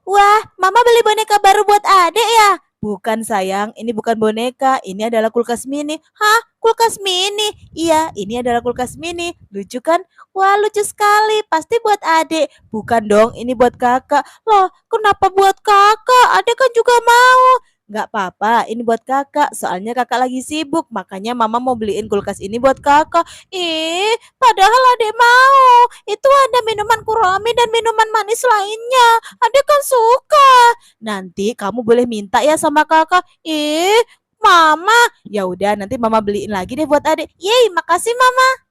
Wah, Mama beli boneka baru buat adek ya? Bukan sayang, ini bukan boneka, ini adalah kulkas mini. Hah? Kulkas mini? Iya, ini adalah kulkas mini. Lucu kan? Wah, lucu sekali. Pasti buat adek. Bukan dong, ini buat kakak. Loh, kenapa buat kakak? Adek kan juga mau. Nggak apa-apa, ini buat kakak. Soalnya kakak lagi sibuk, makanya mama mau beliin kulkas ini buat kakak. Ih, padahal adek mau. Itu ada minuman kurami dan minuman manis lainnya. Adek kan suka. Nanti kamu boleh minta ya sama kakak. Mama. Ya udah, nanti mama beliin lagi deh buat adek. Yeay, makasih mama.